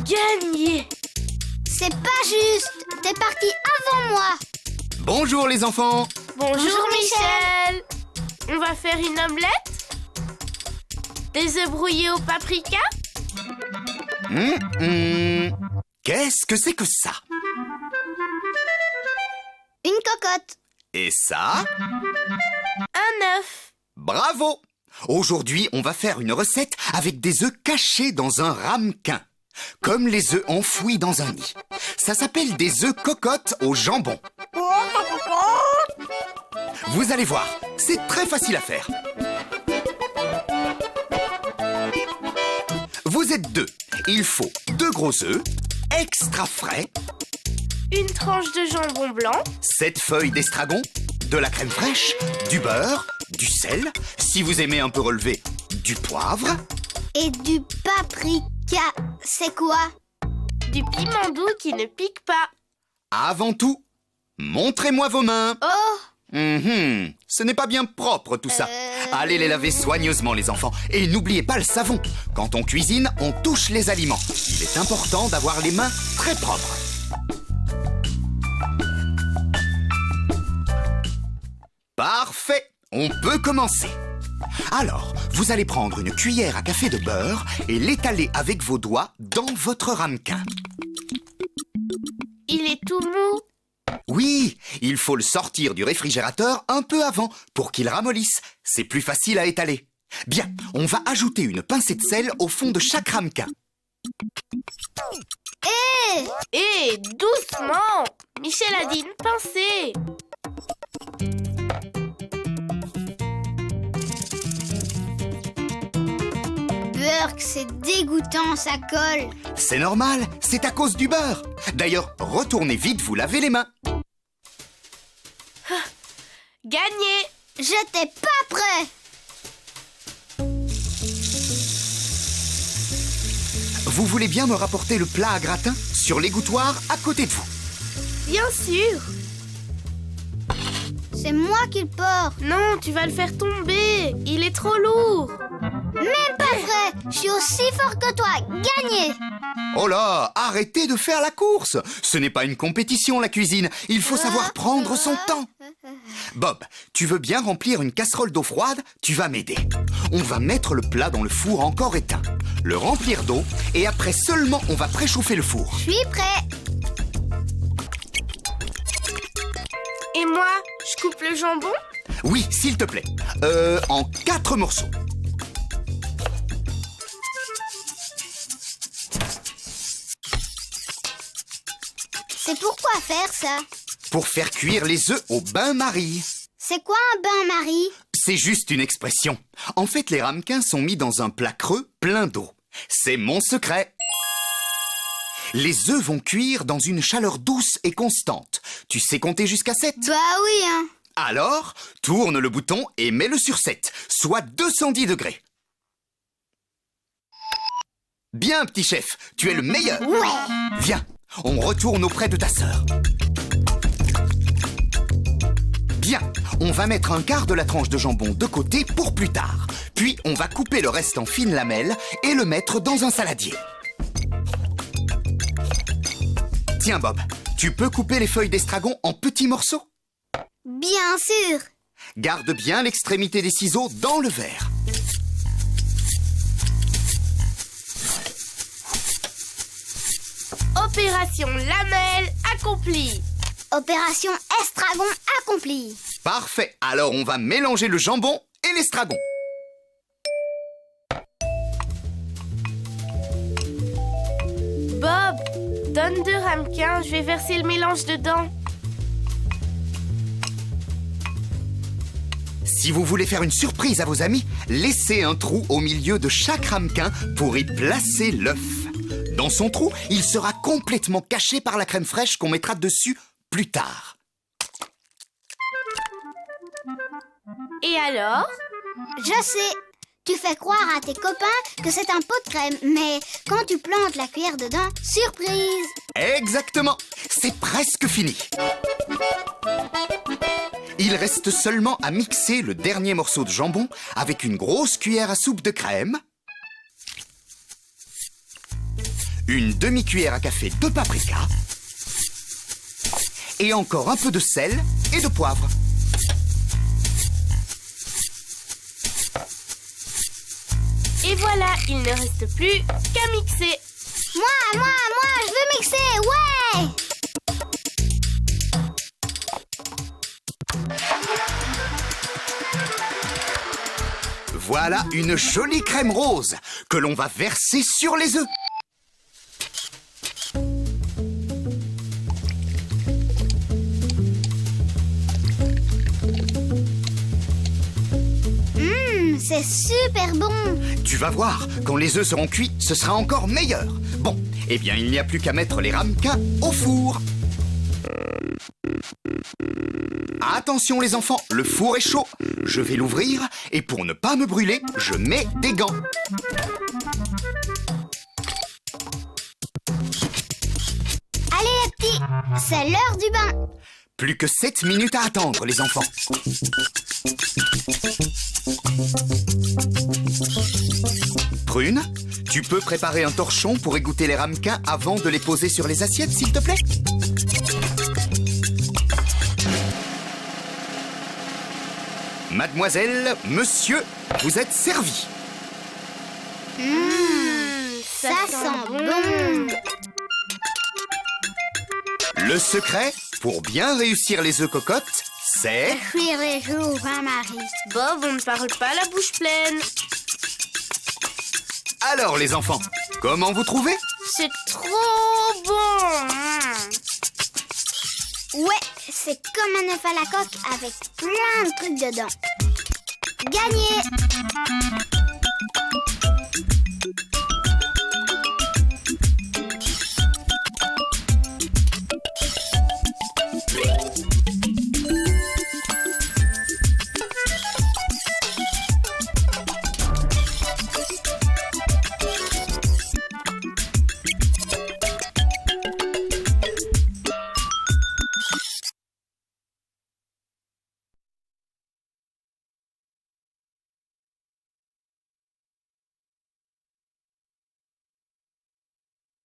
Gagné! C'est pas juste. T'es parti avant moi. Bonjour les enfants. Bonjour Michel! On va faire une omelette? Des œufs brouillés au paprika? Qu'est-ce que c'est que ça? Une cocotte. Et ça? Un œuf. Bravo! Aujourd'hui, on va faire une recette avec des œufs cachés dans un ramequin, comme les œufs enfouis dans un nid. Ça s'appelle des œufs cocottes au jambon. Vous allez voir, c'est très facile à faire. Vous êtes deux. Il faut 2 gros œufs, extra frais, Une tranche de jambon blanc. 7 feuilles d'estragon, de la crème fraîche, du beurre, du sel, si vous aimez un peu relevé, du poivre. Et du paprika. C'est quoi? Du piment doux qui ne pique pas. Avant tout, montrez-moi vos mains. Oh! Ce n'est pas bien propre tout ça. Allez les laver soigneusement les enfants. Et n'oubliez pas le savon. Quand on cuisine, on touche les aliments. Il est important d'avoir les mains très propres. Parfait, on peut commencer. Alors, vous allez prendre une cuillère à café de beurre et l'étaler avec vos doigts dans votre ramequin. Il est tout mou. Oui, il faut le sortir du réfrigérateur un peu avant pour qu'il ramollisse. C'est plus facile à étaler. Bien, on va ajouter une pincée de sel au fond de chaque ramequin. Et doucement! Michel a dit une pincée. Burk, c'est dégoûtant, ça colle. C'est normal, c'est à cause du beurre. D'ailleurs, retournez vite vous laver les mains. Gagné! J'étais pas prêt. Vous voulez bien me rapporter le plat à gratin sur l'égouttoir à côté de vous? Bien sûr! C'est moi qui le porte. Non, tu vas le faire tomber. Il est trop lourd. Même pas vrai. Je suis aussi fort que toi. Gagné. Oh là, arrêtez de faire la course. Ce n'est pas une compétition la cuisine. Il faut savoir prendre son temps. Bob, tu veux bien remplir une casserole d'eau froide? Tu vas m'aider. On va mettre le plat dans le four encore éteint, le remplir d'eau et après seulement on va préchauffer le four. Je suis prêt. Et moi, je coupe le jambon? Oui, s'il te plaît. En 4 morceaux. C'est pourquoi faire ça? Pour faire cuire les œufs au bain-marie. C'est quoi un bain-marie? C'est juste une expression. En fait, les ramequins sont mis dans un plat creux plein d'eau. C'est mon secret. Les œufs vont cuire dans une chaleur douce et constante. Tu sais compter jusqu'à 7? Bah oui, hein. Alors, tourne le bouton et mets-le sur 7, soit 210 degrés. Bien, petit chef, tu es le meilleur. Ouais. Viens, on retourne auprès de ta sœur. Bien, on va mettre un quart de la tranche de jambon de côté pour plus tard. Puis, on va couper le reste en fines lamelles et le mettre dans un saladier. Tiens, Bob, tu peux couper les feuilles d'estragon en petits morceaux? Bien sûr. Garde bien l'extrémité des ciseaux dans le verre. Opération lamelle accomplie. Opération estragon accomplie. Parfait, alors on va mélanger le jambon et l'estragon. Bob, donne 2 ramequins, je vais verser le mélange dedans. Si vous voulez faire une surprise à vos amis, laissez un trou au milieu de chaque ramequin pour y placer l'œuf. Dans son trou, il sera complètement caché par la crème fraîche qu'on mettra dessus plus tard. Et alors? Je sais. Tu fais croire à tes copains que c'est un pot de crème, mais quand tu plantes la cuillère dedans, surprise! Exactement, c'est presque fini. Il reste seulement à mixer le dernier morceau de jambon avec une grosse cuillère à soupe de crème, une demi-cuillère à café de paprika et encore un peu de sel et de poivre. Et voilà, il ne reste plus qu'à mixer. Moi, je veux mixer, ouais! Voilà une jolie crème rose que l'on va verser sur les œufs. C'est super bon! Tu vas voir, quand les œufs seront cuits, ce sera encore meilleur. Bon, eh bien, il n'y a plus qu'à mettre les ramequins au four. Attention les enfants, le four est chaud. Je vais l'ouvrir et pour ne pas me brûler, je mets des gants. Allez les petits, c'est l'heure du bain! Plus que 7 minutes à attendre les enfants. Prune, tu peux préparer un torchon pour égoutter les ramequins avant de les poser sur les assiettes, s'il te plaît? Mademoiselle, monsieur, vous êtes servis. Ça sent bon! Le secret, pour bien réussir les œufs cocottes, c'est... Cuire les joues, hein, Marie? Bob, on ne parle pas la bouche pleine. Alors les enfants, comment vous trouvez? C'est trop bon. Ouais, c'est comme un œuf à la coque avec plein de trucs dedans. Gagné!